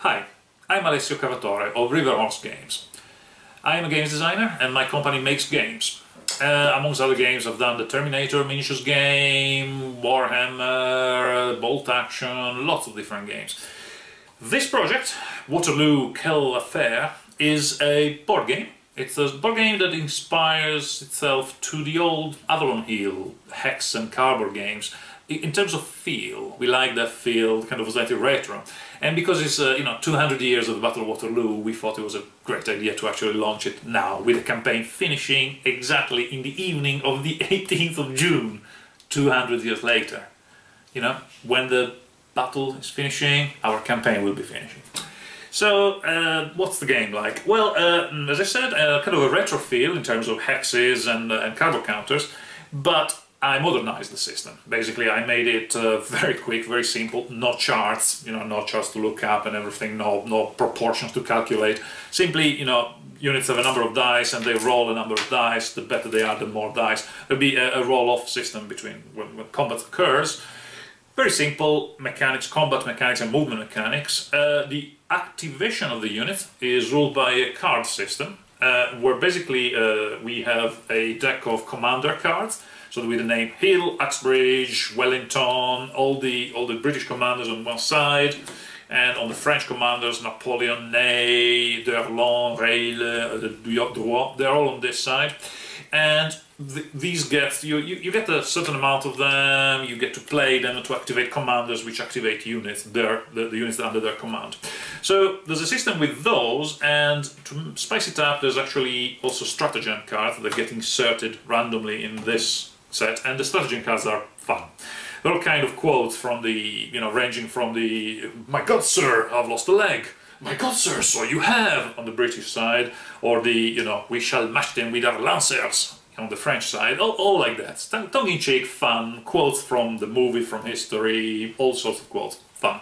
Hi, I'm Alessio of Riverhorse Games. I am a games designer and my company makes games. Amongst other games I've done the Terminator miniatures game, Warhammer, Bolt Action, lots of different games. This project, Waterloo, Quelle, Affaire, is a board game. It's a board game that inspires itself to the old Avalon Hill hex and cardboard games. In terms of feel, we like that feel, kind of slightly retro. And because it's 200 years of the Battle of Waterloo, we thought it was a great idea to actually launch it now, with the campaign finishing exactly in the evening of the 18th of June, 200 years later. You know, when the battle is finishing, our campaign will be finishing. So, what's the game like? Well, as I said, kind of a retro feel in terms of hexes and cardboard counters, but I modernized the system. Basically, I made it very quick, very simple, no charts, no charts to look up and everything, no proportions to calculate. Simply, units have a number of dice and they roll a number of dice. The better they are, the more dice. There'll be a roll-off system between when combat occurs. Very simple mechanics, combat mechanics and movement mechanics. The activation of the unit is ruled by a card system, where basically we have a deck of commander cards. So with the name Hill, Uxbridge, Wellington, all the British commanders on one side, and on the French commanders, Napoleon, Ney, D'Erlon, Reille, Droit, they're all on this side. And these get, you get a certain amount of them, you get to play them to activate commanders which activate units, the units under their command. So there's a system with those, and to spice it up there's actually also stratagem cards that get inserted randomly in this set, and the stratagem cards are fun. There are all kind of quotes from the, ranging from the "My God, sir, I've lost a leg," "My God, sir, so you have," on the British side, or the, "We shall match them with our lancers," on the French side, all like that. Tongue-in-cheek, fun, quotes from the movie, from history, all sorts of quotes, fun.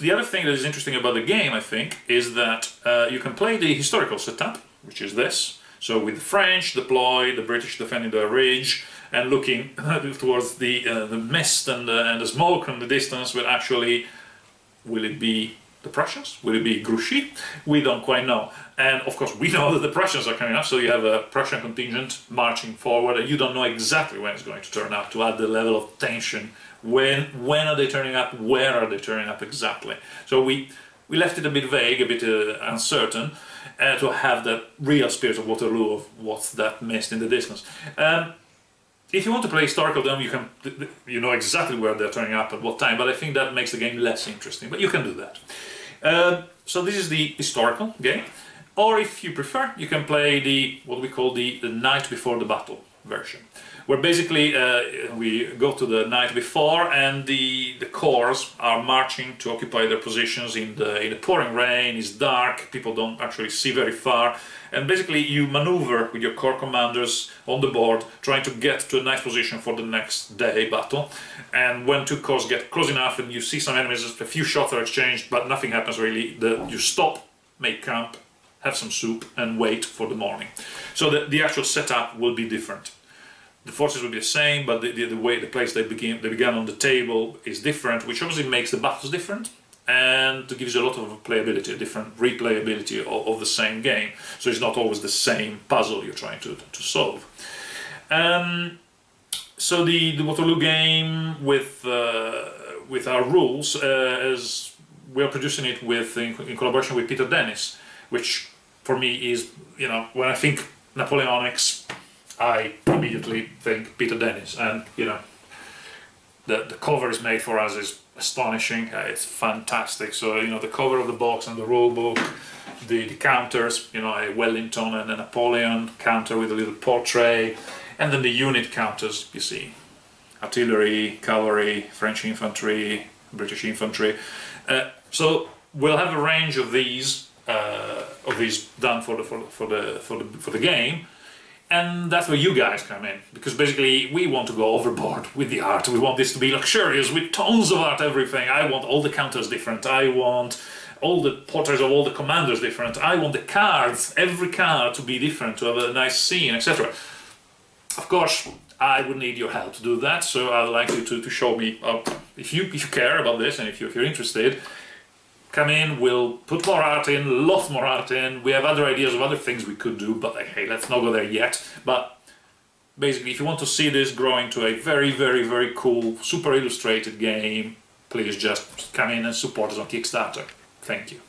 The other thing that is interesting about the game, I think, is that you can play the historical setup, which is this. So with the French deployed, the British defending their ridge, and looking towards the mist and the smoke in the distance, but actually, will it be the Prussians? Will it be Grouchy? We don't quite know. And of course we know that the Prussians are coming up, so you have a Prussian contingent marching forward, and you don't know exactly when it's going to turn up, to add the level of tension. When are they turning up? Where are they turning up exactly? So we left it a bit vague, a bit uncertain, to have that real spirit of Waterloo, of what's that mist in the distance. If you want to play historical, then you know exactly where they're turning up at what time, but I think that makes the game less interesting, but you can do that. So this is the historical game, or if you prefer, you can play what we call the night before the battle version, where basically we go to the night before, and the corps are marching to occupy their positions in the pouring rain. It's dark, people don't actually see very far, and basically you maneuver with your corps commanders on the board, trying to get to a nice position for the next day battle. And when two corps get close enough and you see some enemies, a few shots are exchanged, but nothing happens really, you stop, make camp, have some soup, and wait for the morning. So the actual setup will be different. The forces will be the same, but the place they began on the table is different, which obviously makes the battles different, and gives you a lot of playability, a different replayability of the same game. So it's not always the same puzzle you're trying to solve. So the Waterloo game with our rules, as we are producing it in collaboration with Peter Dennis, which for me is, when I think Napoleonics, I immediately think Peter Dennis, and the cover is made for us is astonishing. It's fantastic. So the cover of the box and the rule book, the counters, a Wellington and a Napoleon counter with a little portrait, and then the unit counters. You see, artillery, cavalry, French infantry, British infantry. So we'll have a range of these done for the game. And that's where you guys come in, because basically we want to go overboard with the art. We want this to be luxurious with tons of art, everything. I want all the counters different. I want all the portraits of all the commanders different. I want the cards, every card to be different, to have a nice scene, etc. Of course, I would need your help to do that, so I'd like you to show me, if you care about this and if you're interested, come in, we'll put more art in, lots more art in. We have other ideas of other things we could do, but hey, let's not go there yet. But basically, if you want to see this growing to a very, very, very cool, super illustrated game, please just come in and support us on Kickstarter. Thank you.